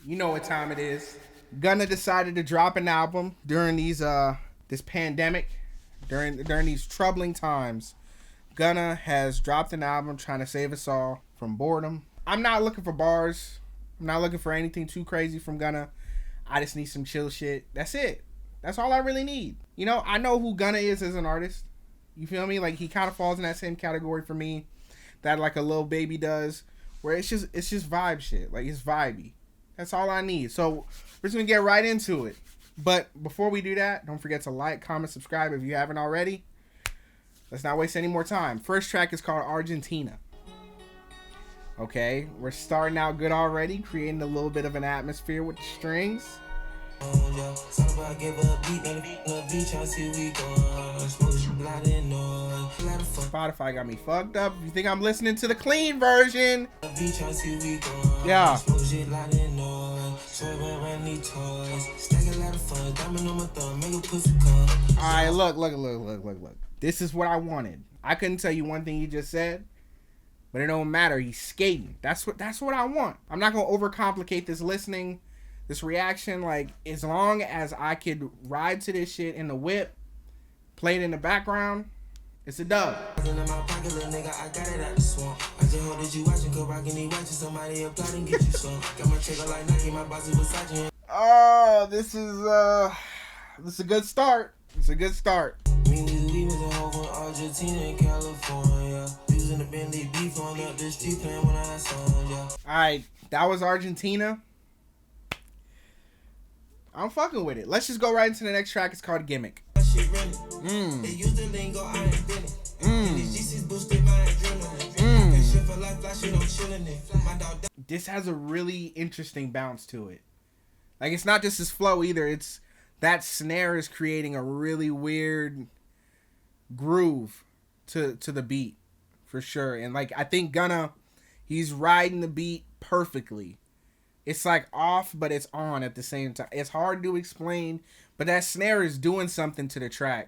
You know what time it is. Gunna decided to drop an album during these this pandemic, during these troubling times. Gunna has dropped an album trying to save us all from boredom. I'm not looking for bars. I'm not looking for anything too crazy from Gunna. I just need some chill shit. That's it. That's all I really need. You know, I know who Gunna is as an artist. You feel me? Like, he kind of falls in that same category for me that like a Lil Baby does, where it's just vibe shit. Like, it's vibey. That's all I need. So we're just gonna get right into it. But before we do that, don't forget to like, comment, subscribe if you haven't already. Let's not waste any more time. First track is called Argentina. Okay, we're starting out good already, creating a little bit of an atmosphere with the strings. Spotify got me fucked up. If you think I'm listening to the clean version, yeah. Alright, look. This is what I wanted. I couldn't tell you one thing he just said, but it don't matter. He's skating. That's what I want. I'm not gonna overcomplicate this listening. This reaction, like, as long as I could ride to this shit in the whip, play it in the background, it's a dub. Oh, this is a good start. It's a good start. Alright, that was Argentina. I'm fucking with it. Let's just go right into the next track. It's called Gimmick. This has a really interesting bounce to it. Like, it's not just his flow either. It's that snare is creating a really weird groove to the beat for sure. And like, I think Gunna, he's riding the beat perfectly. It's like off, but it's on at the same time. It's hard to explain, but that snare is doing something to the track.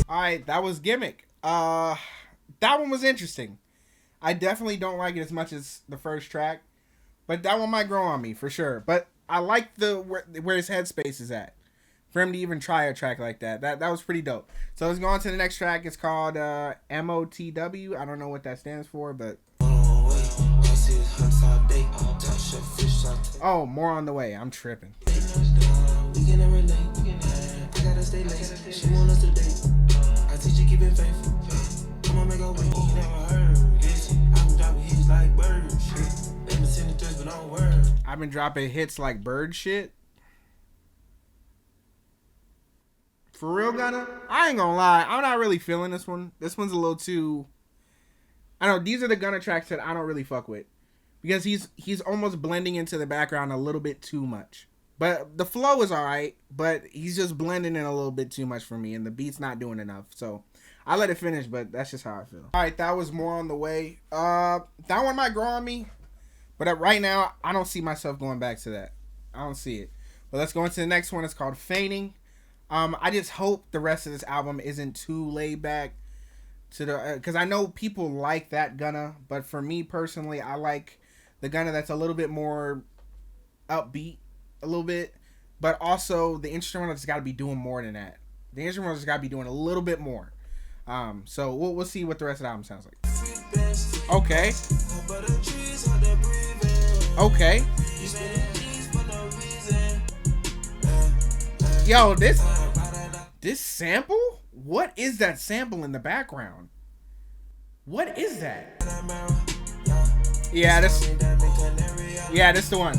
Alright, that was Gimmick. That one was interesting. I definitely don't like it as much as the first track, but that one might grow on me for sure. But I like where his headspace is at. For him to even try a track like that was pretty dope. So let's go on to the next track. It's called MOTW. I don't know what that stands for, but oh, more on the way. I'm tripping. I've been dropping hits like bird shit. For real, Gunna? I ain't gonna lie. I'm not really feeling this one. This one's a little too... I don't know. These are the Gunna tracks that I don't really fuck with. Because he's almost blending into the background a little bit too much. But the flow is alright. But he's just blending in a little bit too much for me. And the beat's not doing enough. So I let it finish. But that's just how I feel. Alright, that was More on the Way. That one might grow on me. But right now, I don't see myself going back to that. I don't see it. But let's go into the next one. It's called Feigning. I just hope the rest of this album isn't too laid back to the, because I know people like that Gunna, but for me personally, I like the Gunna that's a little bit more upbeat, a little bit, but also the instrumental's got to be doing more than that. The instrumental's got to be doing a little bit more. So we'll see what the rest of the album sounds like. Okay. Yo, this sample? What is that sample in the background? What is that? Yeah, this the one.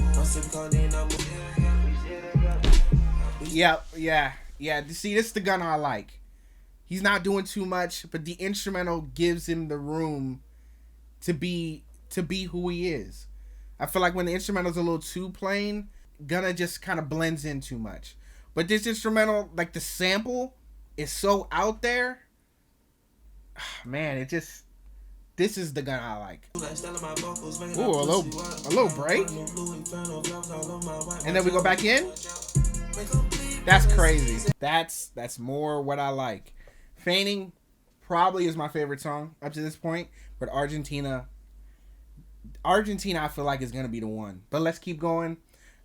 Yeah. See, this is the Gunna I like. He's not doing too much, but the instrumental gives him the room to be who he is. I feel like when the instrumental's a little too plain, Gunna just kind of blends in too much. But this instrumental, like the sample, is so out there. Man, this is the Gunna I like. Ooh, a little break. And then we go back in. That's crazy. That's more what I like. Feigning, probably is my favorite song up to this point, but Argentina, I feel like is gonna be the one. But let's keep going.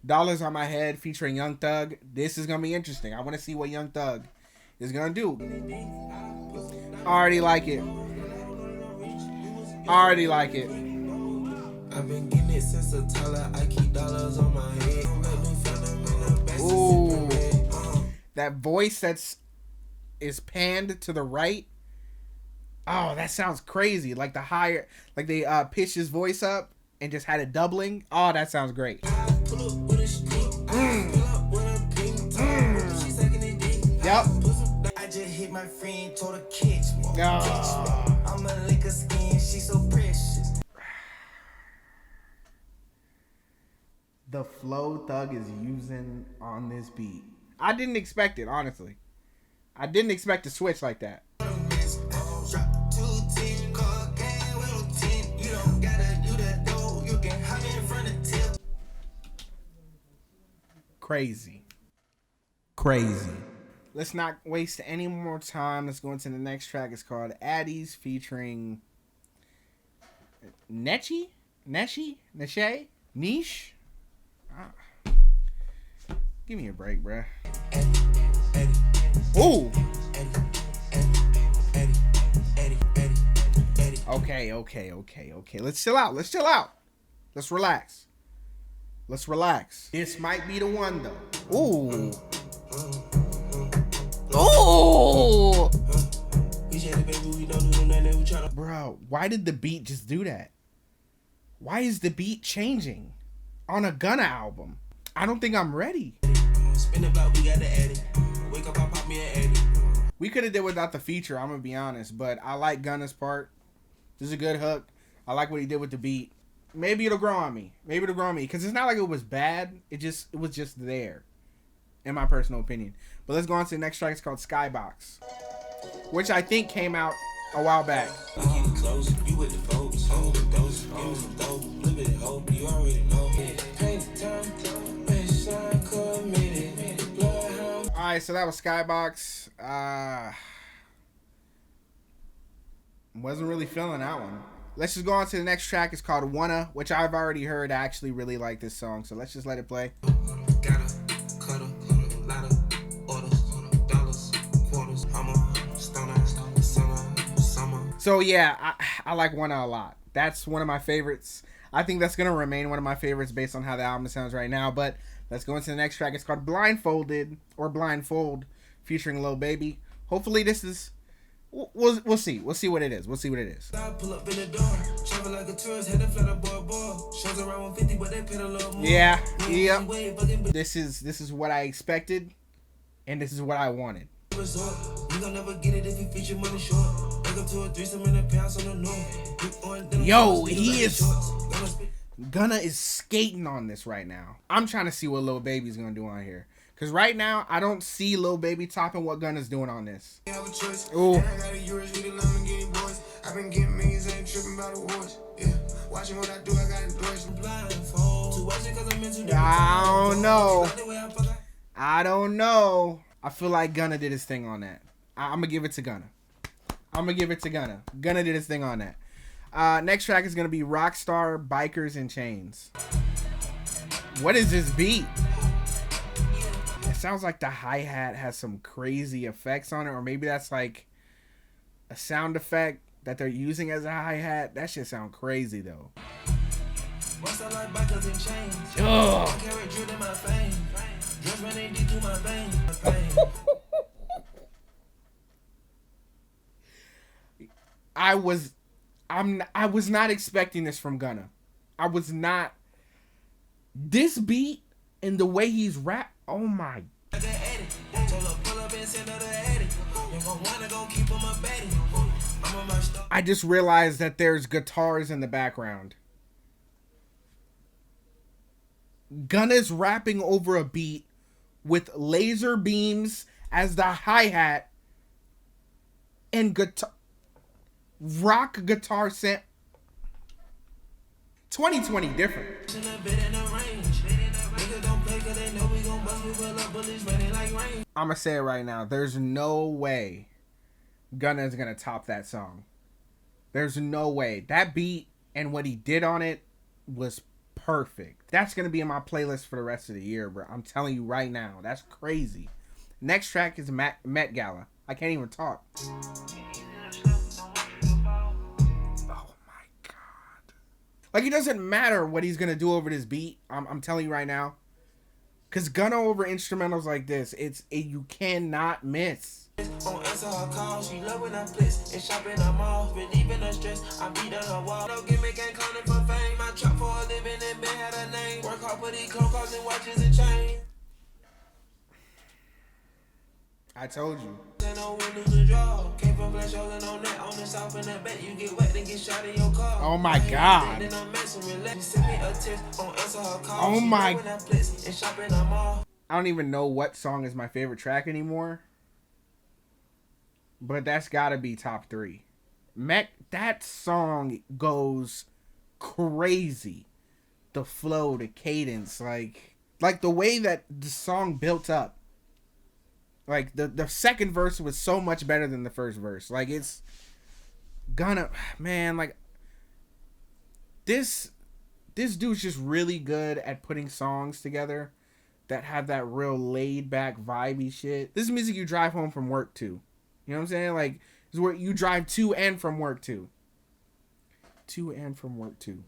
Dollaz on My Head featuring Young Thug. This is gonna be interesting. I want to see what Young Thug is gonna do. Already like it. Already like it. I've been getting it since a Tyler. I keep dollars on my head. Ooh, that voice is panned to the right. Oh, that sounds crazy. Like the higher, like they pitched his voice up and just had it doubling. Oh, that sounds great. Yep. I just hit my friend, told her catch me. I'm a lick of skin, she's so precious. The flow Thug is using on this beat. I didn't expect it, honestly. I didn't expect to switch like that. Crazy. Crazy. Let's not waste any more time. Let's go into the next track. It's called Addys featuring Nechie? Nechie? Niche? Give me a break, bruh. Ooh. Okay. Let's chill out. Let's relax. This might be the one, though. Ooh. Bro, why did the beat just do that? Why is the beat changing on a Gunna album? I don't think I'm ready. We could have did without the feature, I'm gonna be honest, but I like Gunna's part. This is a good hook. I like what he did with the beat. Maybe it'll grow on me. Because it's not like it was bad. It was just there, in my personal opinion. But let's go on to the next track. It's called Skybox, which I think came out a while back. Alright, so that was Skybox. Wasn't really feeling that one. Let's just go on to the next track. It's called Wunna, which I've already heard. I actually really like this song, so let's just let it play. So yeah, I like Wunna a lot. That's one of my favorites. I think that's gonna remain one of my favorites based on how the album sounds right now. But let's go into the next track. It's called Blindfolded or Blindfold, featuring Lil Baby. Hopefully this is. We'll see. We'll see what it is. Yeah. This is what I expected, and this is what I wanted. Yo, Gunna is skating on this right now. I'm trying to see what Lil Baby's gonna do on here. Because right now, I don't see Lil Baby topping what Gunna's doing on this. Ooh. I don't know. I feel like Gunna did his thing on that. I'm going to give it to Gunna. Gunna did his thing on that. Next track is going to be Rockstar, Bikers, and Chains. What is this beat? It sounds like the hi-hat has some crazy effects on it, or maybe that's like a sound effect that they're using as a hi-hat. That shit sound crazy though. I was not expecting this from Gunna. I was not. This beat and the way he's rap. Oh my. I just realized that there's guitars in the background. Gunna's rapping over a beat with laser beams as the hi-hat and rock guitar set. 2020 different. I'ma say it right now. There's no way Gunna is gonna top that song. There's no way. That beat and what he did on it was perfect. That's gonna be in my playlist for the rest of the year, bro. I'm telling you right now. That's crazy. Next track is Met Gala. I can't even talk. Like, it doesn't matter what he's gonna do over this beat. I'm telling you right now. Cause Gunna over instrumentals like this, you cannot miss. On answer her call, she love when I blitz and shopping her mall, relieving her stress. I beat on her wall. No gimmick ain't calling for fame. I trap for a living and man had a name. Work hard for these clothes and watches and chains. I told you. Oh my god. Oh my. I don't even know what song is my favorite track anymore. But that's gotta be top 3. That song goes crazy. The flow, the cadence, like the way that the song built up. Like, the second verse was so much better than the first verse. Like, it's gonna... Man, like... This dude's just really good at putting songs together that have that real laid-back, vibey shit. This is music you drive home from work to. You know what I'm saying? Like, this is where you drive to and from work to. To and from work to.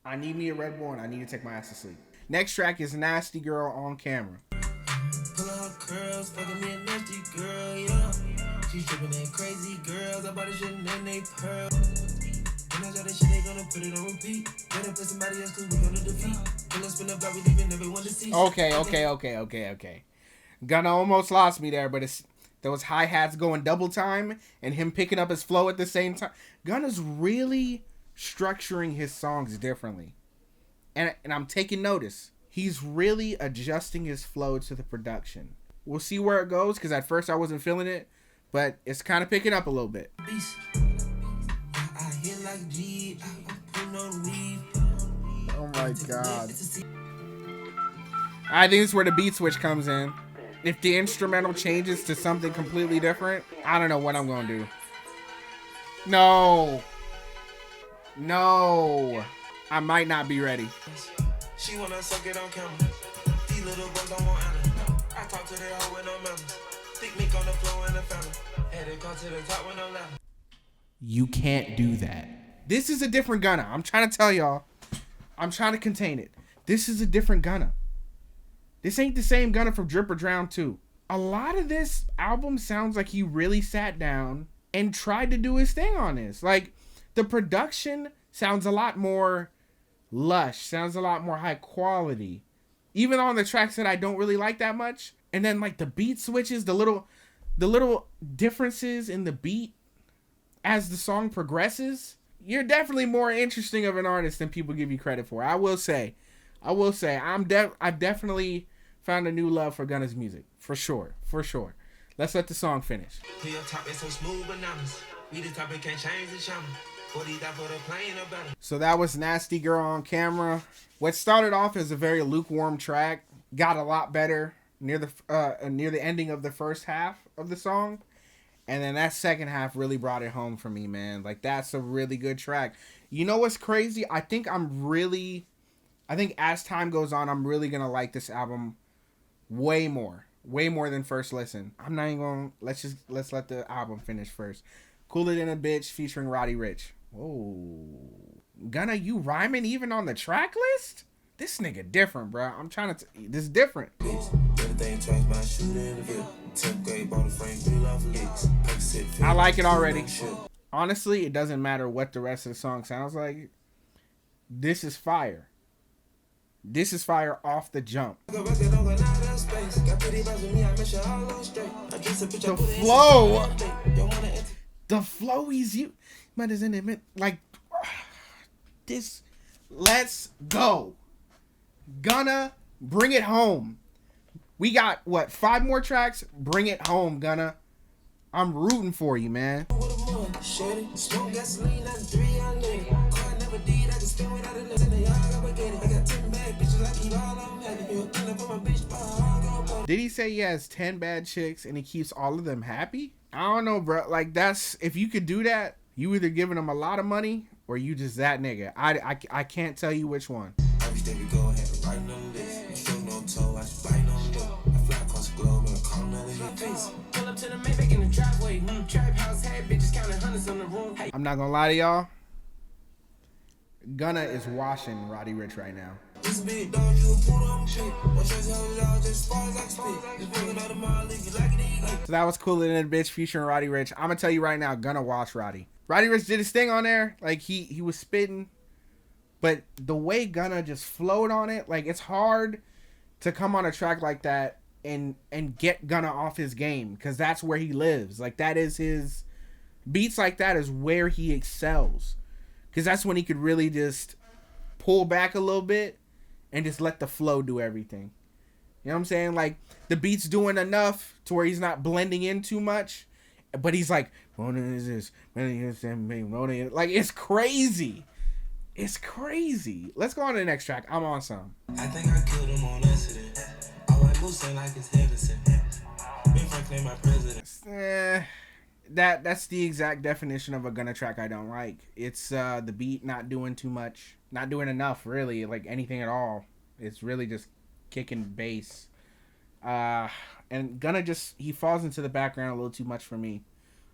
I need me a Red Bull and I need to take my ass to sleep. Next track is Nasty Girl on Camera. Pull out curls, fucking me a nasty girl, yeah. She's tripping that crazy girls, I bought a shit and then they pearl. When I got that shit, they gonna put it on repeat. Gonna play somebody else cause we gonna defeat. Gonna spin up, we leaving everyone to see. Okay. Gunna almost lost me there, but those hi-hats going double time and him picking up his flow at the same time. Gunna's really structuring his songs differently. And I'm taking notice. He's really adjusting his flow to the production. We'll see where it goes, because at first I wasn't feeling it, but it's kind of picking up a little bit. Oh my god. I think it's where the beat switch comes in. If the instrumental changes to something completely different, I don't know what I'm going to do. No. I might not be ready. She wanna suck it on camera. These little boys don't want Anna. I talk to their hoe with no manners. Thick meat on the floor in the family. Had it come to the top with no ladder. You can't do that. This is a different Gunna. I'm trying to tell y'all. I'm trying to contain it. This is a different Gunna. This ain't the same Gunna from Drip or Drown 2. A lot of this album sounds like he really sat down and tried to do his thing on this. Like, the production sounds a lot more lush, sounds a lot more high quality, even on the tracks that I don't really like that much. And then like the beat switches, the little differences in the beat as the song progresses. You're definitely more interesting of an artist than people give you credit for. I will say I've definitely found a new love for Gunna's music, for sure. Let's let the song finish. So that was Nasty Girl on Camera. What started off as a very lukewarm track got a lot better near the ending of the first half of the song, and then that second half really brought it home for me, man. Like, that's a really good track. You know what's crazy? I think as time goes on, I'm really gonna like this album way more than first listen. I'm not even gonna let's let the album finish first. Cooler Than a Bitch featuring Roddy Ricch. Whoa. Gunna, you rhyming even on the track list? This nigga different, bro. I'm trying to... This is different. I like it already. Honestly, it doesn't matter what the rest of the song sounds like. This is fire. This is fire off the jump. The flow. The flow he's you. Like, this. Let's go. Gunna, bring it home. We got, what, 5 more tracks? Bring it home, Gunna. I'm rooting for you, man. Did he say he has 10 bad chicks and he keeps all of them happy? I don't know, bro. Like, that's, if you could do that, you either giving him a lot of money or you just that nigga. I can't tell you which one. Every day we go ahead, right on the list. You still no toe, I should bite on lip. I fly across the globe and I call another hit. Pull up to the Maybach in the driveway. Trap house had bitches counting hundreds on the room. I'm not gonna lie to y'all. Gunna is washing Roddy Ricch right now. This big dog, you a put on shit. What trust how it all just falls like spit. You bring out of my league, you like it, eat. So that was Cooler Than a Bitch featuring Roddy Ricch. I'm gonna tell you right now, Gunna wash Roddy. Roddy Ricch did his thing on there. Like, he was spitting. But the way Gunna just flowed on it, like, it's hard to come on a track like that and get Gunna off his game. Because that's where he lives. Like, that is his... Beats like that is where he excels. Because that's when he could really just pull back a little bit and just let the flow do everything. You know what I'm saying? Like, the beat's doing enough to where he's not blending in too much. But he's like, what is this? Like, it's crazy. It's crazy. Let's go on to the next track. I'm on some. I think I killed him on accident. I went Musa like it's Henderson. Ben Franklin, my president. That's the exact definition of a Gunna track I don't like. It's the beat not doing too much. Not doing enough, really. Like, anything at all. It's really just kicking bass. And Gunna just, he falls into the background a little too much for me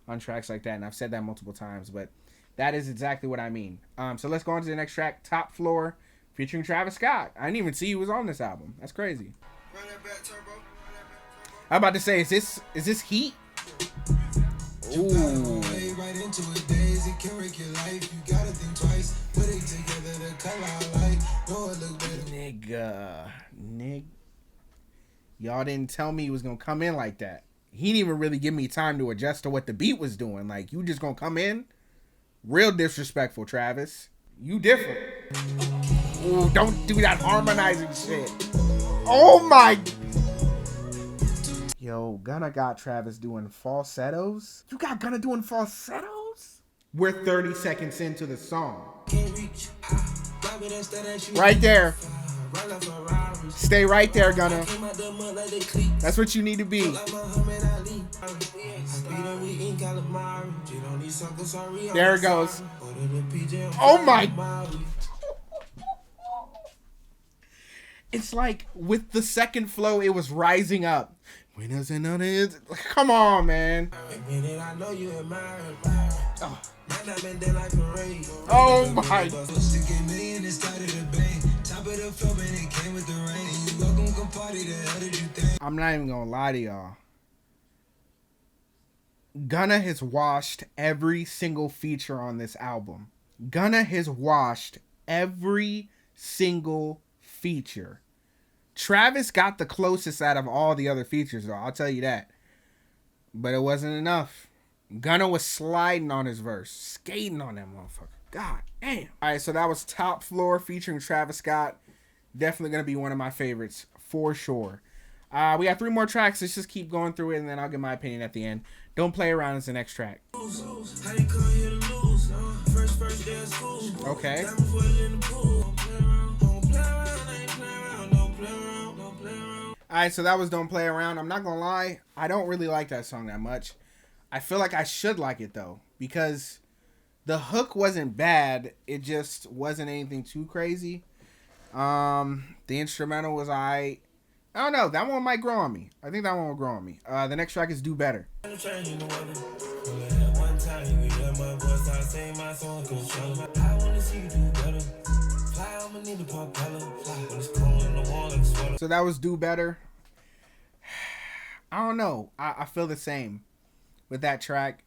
on tracks like that. And I've said that multiple times, but that is exactly what I mean. So let's go on to the next track, Top Floor, featuring Travis Scott. I didn't even see he was on this album. That's crazy. I'm about to say, is this heat? Ooh. Nigga. Y'all didn't tell me he was gonna come in like that. He didn't even really give me time to adjust to what the beat was doing. Like, you just gonna come in? Real disrespectful, Travis. You different. Ooh, don't do that harmonizing shit. Oh my. Yo, Gunna got Travis doing falsettos? You got Gunna doing falsettos? We're 30 seconds into the song. Right there. Stay right there, Gunna. That's what you need to be. There it goes. Oh my. It's like with the second flow, it was rising up. Come on, man. Oh my. I'm not even gonna lie to y'all. Gunna has washed every single feature on this album. Gunna has washed every single feature. Travis got the closest out of all the other features, though. I'll tell you that. But it wasn't enough. Gunna was sliding on his verse. Skating on that motherfucker. God damn. Alright, so that was Top Floor featuring Travis Scott. Definitely going to be one of my favorites. For sure. We got 3 more tracks. Let's just keep going through it, and then I'll give my opinion at the end. Don't Play Around is the next track. Okay. Alright, so that was Don't Play Around. I'm not gonna lie, I don't really like that song that much. I feel like I should like it though, because the hook wasn't bad, it just wasn't anything too crazy. The instrumental was alright. I don't know, that one might grow on me. I think that one will grow on me. The next track is Do Better. So that was Do Better. I don't know. I feel the same with that track.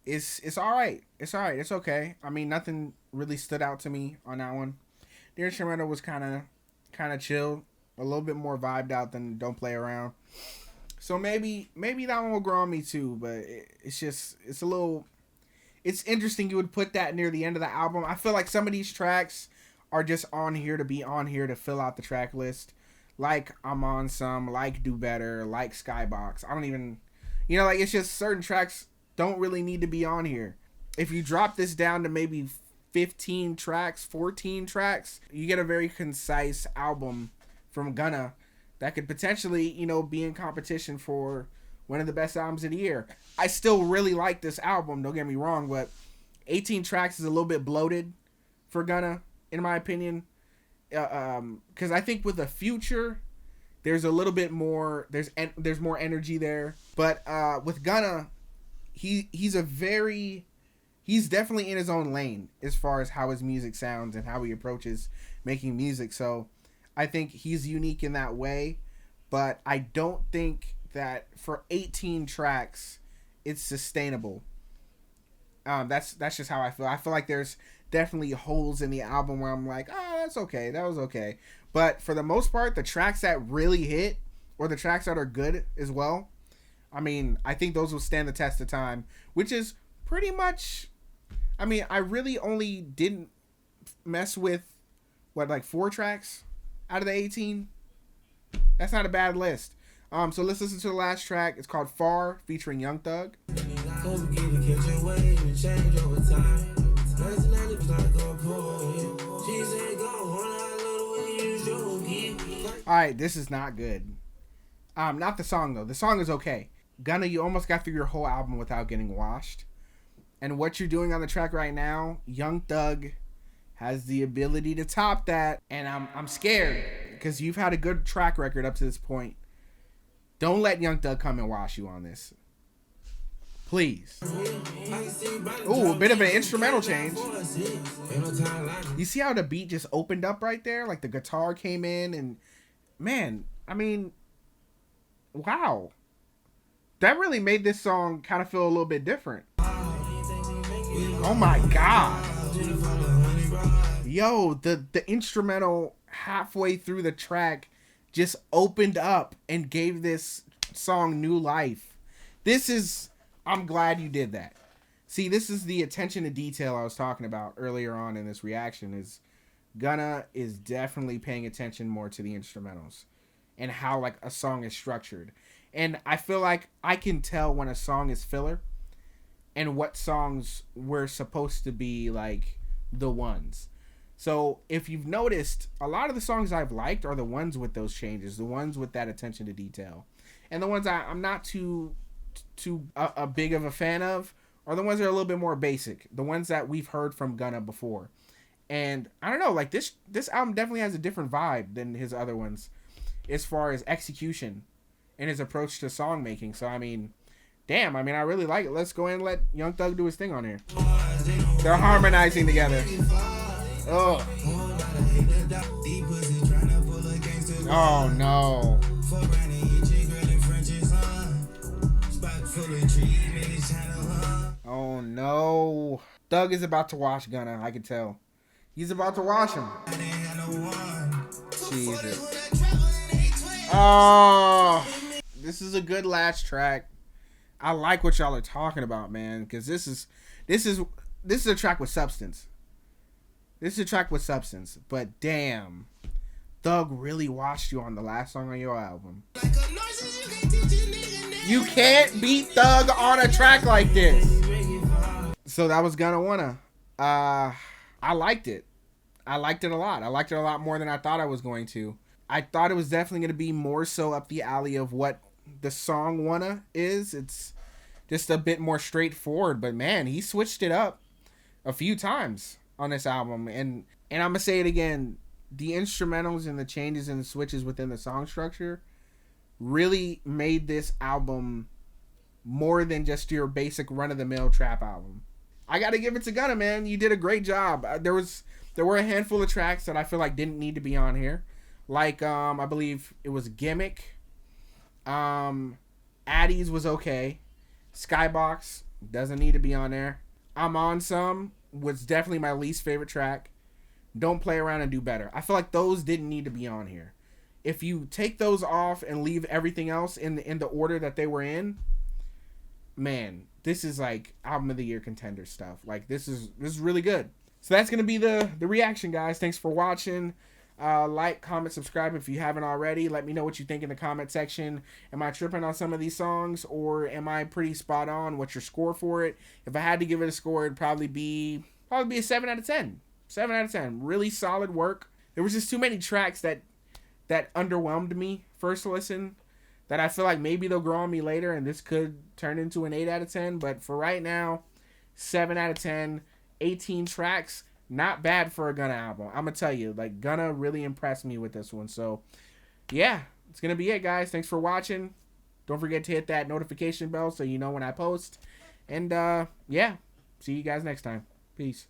It's alright. It's alright. It's okay. I mean, nothing really stood out to me on that one. The instrumental was kind of chill. A little bit more vibed out than Don't Play Around. So maybe that one will grow on me too. But it's a little... It's interesting you would put that near the end of the album. I feel like some of these tracks are just on here to be on here to fill out the track list. Like I'm On Some, like Do Better, like Skybox. I don't even... like, it's just certain tracks don't really need to be on here. If you drop this down to maybe 15 tracks, 14 tracks, you get a very concise album from Gunna that could potentially, you know, be in competition for one of the best albums of the year. I still really like this album, don't get me wrong, but 18 tracks is a little bit bloated for Gunna, in my opinion. Because I think with the future, there's a little bit more, there's more energy there. But with Gunna, he's definitely in his own lane as far as how his music sounds and how he approaches making music. So I think he's unique in that way, but I don't think that for 18 tracks it's sustainable. That's just how I feel. I feel like there's definitely holes in the album where I'm like, oh, that's okay, that was okay. But for the most part, the tracks that really hit, or the tracks that are good as well, I mean, I think those will stand the test of time, which is pretty much, I mean, I really only didn't mess with, like 4 tracks out of the 18. That's not a bad list. So let's listen to the last track. It's called Far, featuring Young Thug. Alright, this is not good. Not the song though. The song is okay. Gunna, you almost got through your whole album without getting washed. And what you're doing on the track right now, Young Thug has the ability to top that. And I'm scared because you've had a good track record up to this point. Don't let Young Thug come and wash you on this. Please. Ooh, a bit of an instrumental change. You see how the beat just opened up right there? Like the guitar came in and, man, I mean, wow. That really made this song kind of feel a little bit different. Oh my God. Yo, the instrumental halfway through the track just opened up and gave this song new life. I'm glad you did that. See, this is the attention to detail I was talking about earlier on in this reaction. Is Gunna is definitely paying attention more to the instrumentals and how like a song is structured. And I feel like I can tell when a song is filler and what songs were supposed to be like the ones. So if you've noticed, a lot of the songs I've liked are the ones with those changes, the ones with that attention to detail. And the ones I'm not too big of a fan of are the ones that are a little bit more basic, the ones that we've heard from Gunna before. And I don't know, like this album definitely has a different vibe than his other ones as far as execution and his approach to song making. So I mean, damn, I really like it. Let's go ahead and let Young Thug do his thing on here. They're harmonizing together. Oh. Oh no. Oh no. Thug is about to wash Gunna, I can tell. He's about to wash him. Jesus. Oh. This is a good last track. I like what y'all are talking about, man, because this is a track with substance. This is a track with substance, but damn, Thug really washed you on the last song on your album. You can't beat Thug on a track like this. So that was Gunna Wunna. I liked it. I liked it a lot. I liked it a lot more than I thought I was going to. I thought it was definitely going to be more so up the alley of what the song Wunna is. It's just a bit more straightforward, but man, he switched it up a few times on this album. And I'm going to say it again, the instrumentals and the changes and the switches within the song structure really made this album more than just your basic run-of-the-mill trap album. I got to give it to Gunna, man. You did a great job. There were a handful of tracks that I feel like didn't need to be on here. Like, I believe it was Gimmick. Addys was okay. Skybox doesn't need to be on there. I'm On Some was definitely my least favorite track. Don't Play Around and Do Better. I feel like those didn't need to be on here. If you take those off and leave everything else in the order that they were in, man, this is like album of the year contender stuff. Like this is really good. So that's gonna be the reaction, guys. Thanks for watching. Like, comment, subscribe if you haven't already. Let me know what you think in the comment section. Am I tripping on some of these songs, or am I pretty spot on? What's your score for it? If I had to give it a score, it'd probably be a 7 out of 10. 7 out of 10. Really solid work. There was just too many tracks that underwhelmed me first listen that I feel like maybe they'll grow on me later, and this could turn into an 8 out of 10. But for right now, 7 out of 10, 18 tracks, not bad for a Gunna album. I'm gonna tell you, like, Gunna really impressed me with this one. So yeah, it's gonna be it, guys. Thanks for watching. Don't forget to hit that notification bell so you know when I post. And yeah, see you guys next time. Peace.